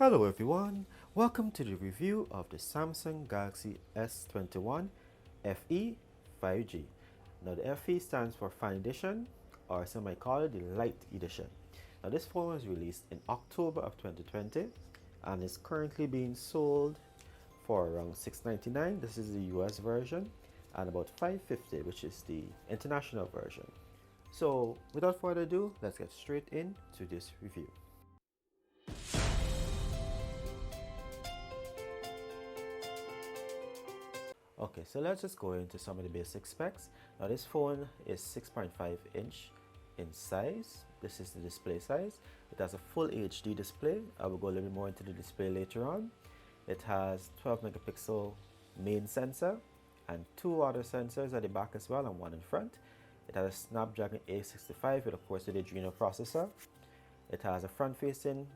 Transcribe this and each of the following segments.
Hello everyone, welcome to the review of the Samsung Galaxy S21 FE 5G. Now the FE stands for Fine Edition, or some might call it the Light Edition. Now this phone was released in October of 2020 and is currently being sold for around $699. This is the US version, and about $550, which is the international version. So without further ado, let's get straight into this review. Okay, so let's just go into some of the basic specs. Now this phone is 6.5 inch in size. This is the display size. It has a full HD display. I will go a little bit more into the display later on. It has 12 megapixel main sensor and two other sensors at the back as well and one in front. It has a Snapdragon 865 with of course the Adreno processor. It has a front-facing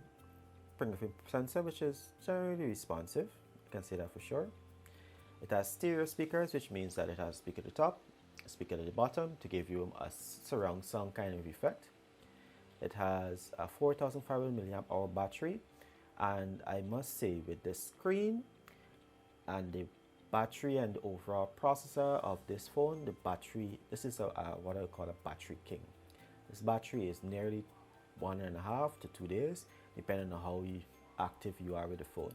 fingerprint sensor which is generally responsive. I can say that for sure. It has stereo speakers, which means that it has a speaker at the top, a speaker at the bottom to give you a surround sound kind of effect. It has a 4500 milliamp hour battery, and I must say with the screen and the battery and the overall processor of this phone, the battery, this is what I call a battery king. This battery is nearly 1.5 to 2 days, depending on how active you are with the phone.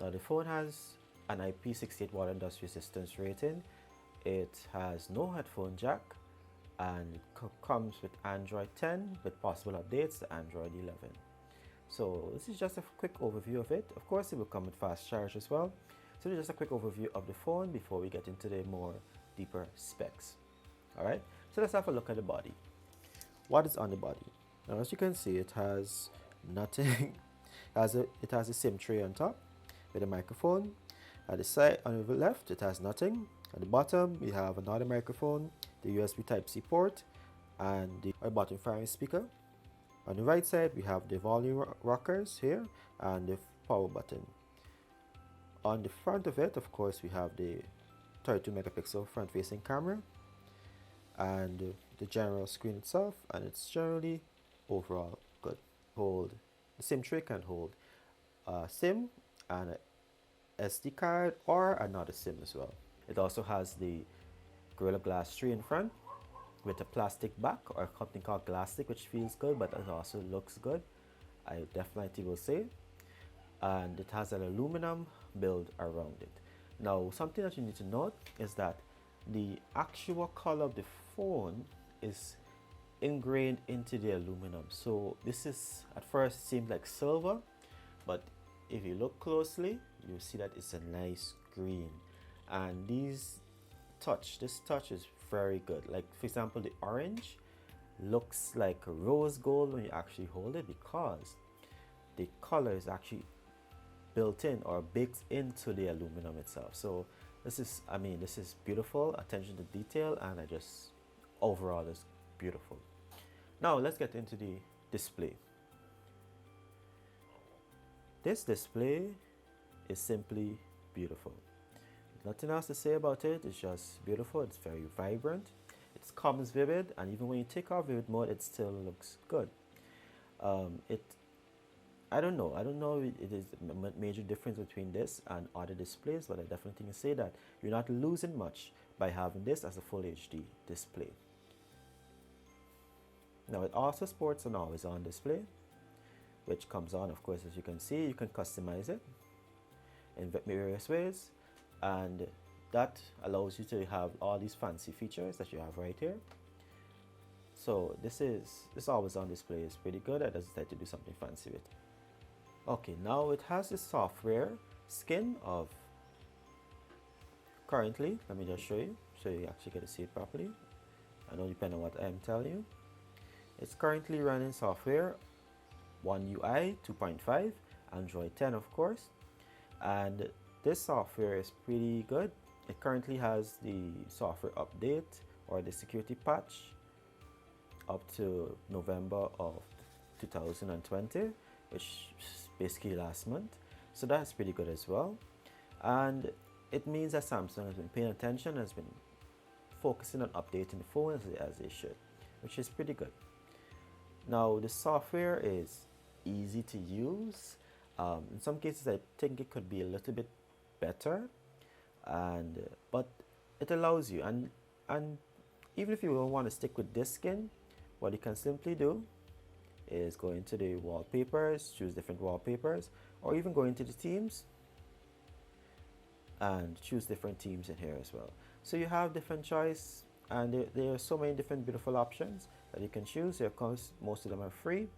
Now the phone has an IP68 water dust resistance rating. It has no headphone jack, and it comes with Android 10 with possible updates to Android 11. So this is just a quick overview of it. Of course it will come with fast charge as well. So this is just a quick overview of the phone before we get into the more deeper specs. Alright, so let's have a look at the body. What is on the body? Now as you can see, it has nothing. It has a SIM tray on top with a microphone. At the side on the left it has nothing. At the bottom we have another microphone, the USB Type-C port, and the button firing speaker. On the right side we have the volume rockers here and the power button. On the front of it, of course, we have the 32 megapixel front facing camera and the general screen itself, and it's generally overall good. The SIM tray can hold a SIM and a SD card or another SIM as well. It also has the Gorilla Glass 3 in front with a plastic back, or something called Glastick, which feels good but it also looks good, I definitely will say. And it has an aluminum build around it. Now something that you need to note is that the actual color of the phone is ingrained into the aluminum. So this is at first seemed like silver, but if you look closely, you see that it's a nice green. And this touch is very good. Like for example, the orange looks like rose gold when you actually hold it, because the color is actually built in or baked into the aluminum itself. So this is beautiful, attention to detail, and overall is beautiful. Now let's get into the display. This display is simply beautiful. Nothing else to say about it. It's just beautiful. It's very vibrant. It comes vivid, and even when you take off vivid mode, it still looks good. I don't know. It is a major difference between this and other displays, but I definitely can say that you're not losing much by having this as a full HD display. Now it also sports an always-on display, which comes on, of course, as you can see. You can customize it in various ways, and that allows you to have all these fancy features that you have right here. So this always on display is pretty good. I decided to do something fancy with it. Okay, now it has the software skin of currently, let me just show you so you actually get to see it properly. I know depending on what I'm telling you. It's currently running software One UI 2.5, Android 10 of course, and this software is pretty good. It currently has the software update or the security patch up to November of 2020, which is basically last month. So that's pretty good as well. And it means that Samsung has been paying attention, has been focusing on updating the phone as they should, which is pretty good. Now the software is easy to use. In some cases, I think it could be a little bit better, and but it allows you, and even if you don't want to stick with this skin, what you can simply do is go into the wallpapers, choose different wallpapers, or even go into the themes and choose different themes in here as well. So you have different choice, and there are so many different beautiful options that you can choose. Of course, most of them are free,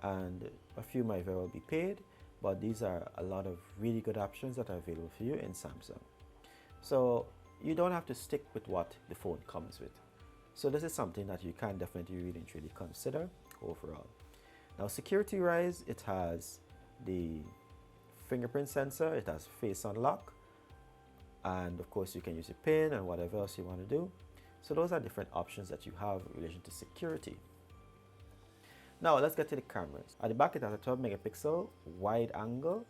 and a few might very well be paid, but these are a lot of really good options that are available for you in Samsung. So you don't have to stick with what the phone comes with. So this is something that you can definitely really and truly consider overall. Now, security wise, it has the fingerprint sensor, it has face unlock, and of course you can use a pin and whatever else you want to do. So those are different options that you have in relation to security. Now let's get to the cameras. At the back, it has a 12 megapixel wide angle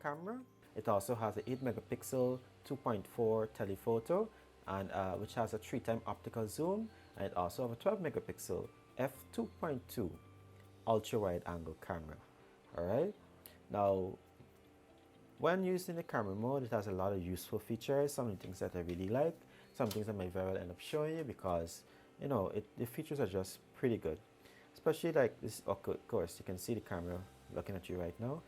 camera. It also has an 8 megapixel 2.4 telephoto, and which has a 3x optical zoom, and it also has a 12 megapixel f2.2 ultra wide angle camera. Alright, now when using the camera mode, it has a lot of useful features, some of the things that I really like, some things I might very well end up showing you because, you know, the features are just pretty good. Especially like this, of course, you can see the camera looking at you right now.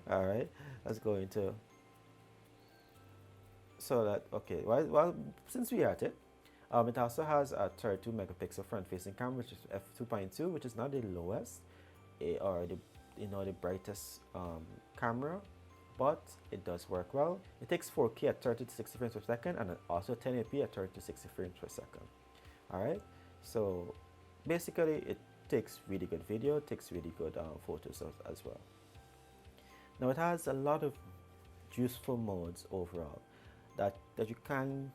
Alright, let's go into, so that, okay, well since we're at it, it also has a 32 megapixel front facing camera, which is f2.2, which is not the lowest or the, you know, the brightest camera, but it does work well. It takes 4K at 30 to 60 frames per second, and also 1080p at 30 to 60 frames per second. Alright, so basically it takes really good video, takes really good photos as well. Now it has a lot of useful modes overall that you can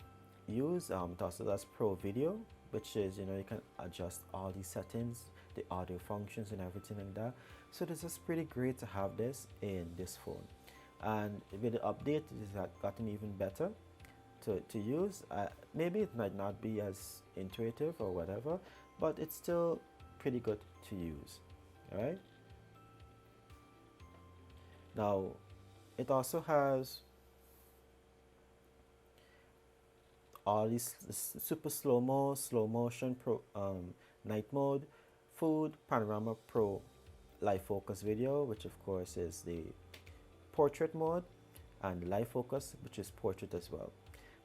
use. It also does Pro Video, which is, you know, you can adjust all these settings, the audio functions and everything like that. So this is pretty great to have this in this phone, and with the update it has gotten even better to use. Maybe it might not be as intuitive or whatever, but it's still pretty good to use. Alright, now it also has all these super slow motion pro night mode, food, panorama, pro, live focus video, which of course is the portrait mode, and live focus, which is portrait as well.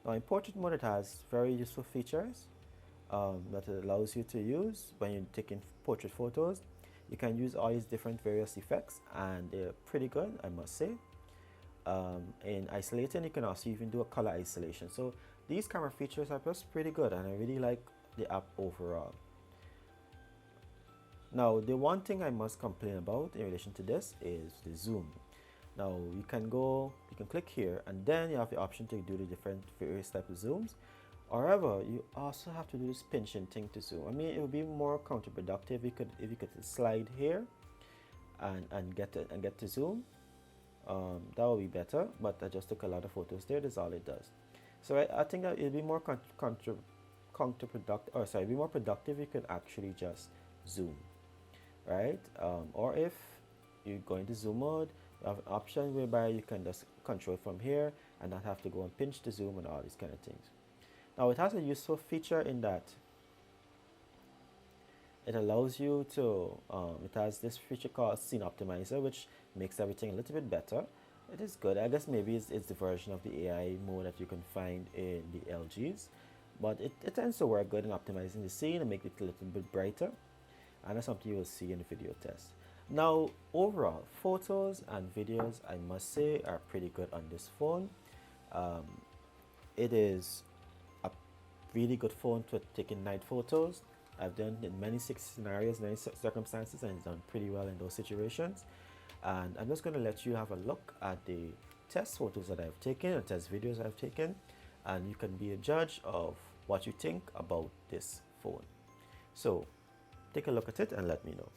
Now in portrait mode, it has very useful features that it allows you to use when you're taking portrait photos. You can use all these different various effects, and they're pretty good, I must say. In isolating, you can also even do a color isolation. So these camera features are just pretty good, and I really like the app overall. Now the one thing I must complain about in relation to this is the zoom. Now you can click here, and then you have the option to do the different various types of zooms. However, you also have to do this pinching thing to zoom. I mean, it would be more counterproductive if you could slide here and get to zoom. That would be better, but I just took a lot of photos there. That's all it does. So I think that it'd be more counterproductive, or sorry, it'd be more productive if you could actually just zoom, right? Or if you go into zoom mode, you have an option whereby you can just control from here and not have to go and pinch the zoom and all these kind of things. Now it has a useful feature in that it allows you to, it has this feature called Scene Optimizer, which makes everything a little bit better. It is good. I guess maybe it's the version of the AI mode that you can find in the LGs, but it tends to work good in optimizing the scene and make it a little bit brighter, and that's something you will see in the video test. Now overall, photos and videos, I must say, are pretty good on this phone. It is a really good phone for taking night photos. I've done in many scenarios, many circumstances, and it's done pretty well in those situations. And I'm just going to let you have a look at the test photos that I've taken and test videos I've taken, and you can be a judge of what you think about this phone. So take a look at it and let me know.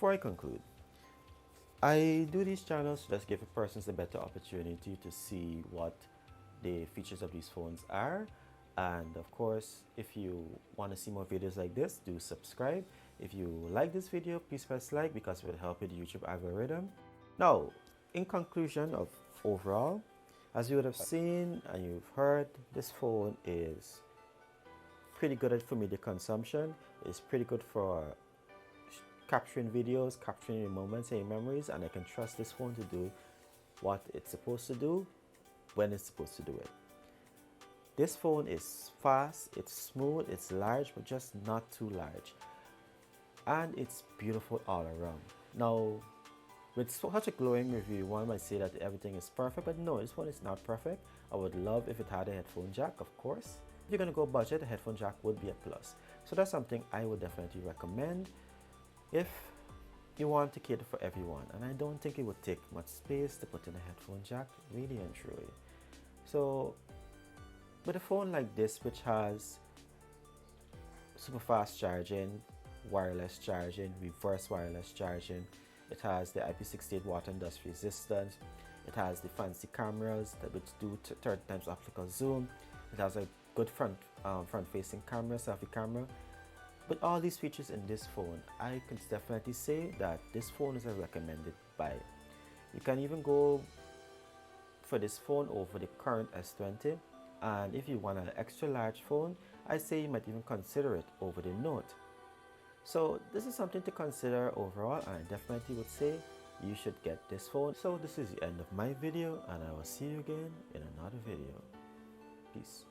before I conclude, I do these channels to just give persons a better opportunity to see what the features of these phones are. And of course, if you want to see more videos like this, do subscribe. If you like this video, please press like because it will help with the YouTube algorithm. Now, in conclusion of overall, as you would have seen and you've heard, this phone is pretty good at for media consumption. It's pretty good for capturing videos, capturing your moments and your memories, and I can trust this phone to do what it's supposed to do when it's supposed to do it. This phone is fast, it's smooth, it's large, but just not too large. And it's beautiful all around. Now, with such a glowing review, one might say that everything is perfect, but no, this one is not perfect. I would love if it had a headphone jack, of course. If you're gonna go budget, a headphone jack would be a plus. So that's something I would definitely recommend if you want to cater for everyone. And I don't think it would take much space to put in a headphone jack, really and truly. So with a phone like this, which has super fast charging, wireless charging, reverse wireless charging, it has the IP68 water and dust resistance, it has the fancy cameras that which do 30 times optical zoom, it has a good front facing camera, selfie camera. With all these features in this phone, I can definitely say that this phone is a recommended buy. You can even go for this phone over the current S20, and if you want an extra large phone, I say you might even consider it over the Note. So this is something to consider overall, and I definitely would say you should get this phone. So this is the end of my video, and I will see you again in another video. Peace.